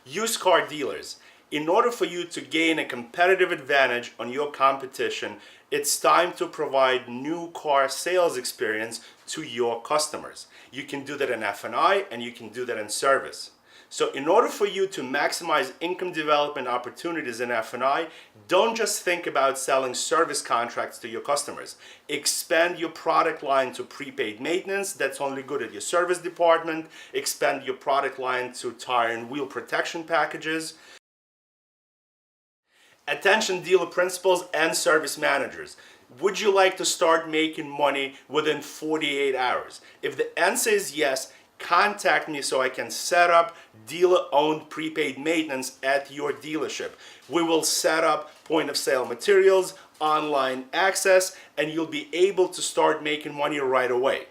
Used car dealers. In order for you to gain a competitive advantage on your competition, it's time to provide new car sales experience to your customers. You can do that in F&I and you can do that in service. So in order for you to maximize income development opportunities in F&I, don't just think about selling service contracts to your customers. Expand your product line to prepaid maintenance, that's only good at your service department. Expand your product line to tire and wheel protection packages. Attention dealer principals and service managers. Would you like to start making money within 48 hours? If the answer is yes, contact me so I can set up dealer-owned prepaid maintenance at your dealership. We will set up point-of-sale materials, online access, and you'll be able to start making money right away.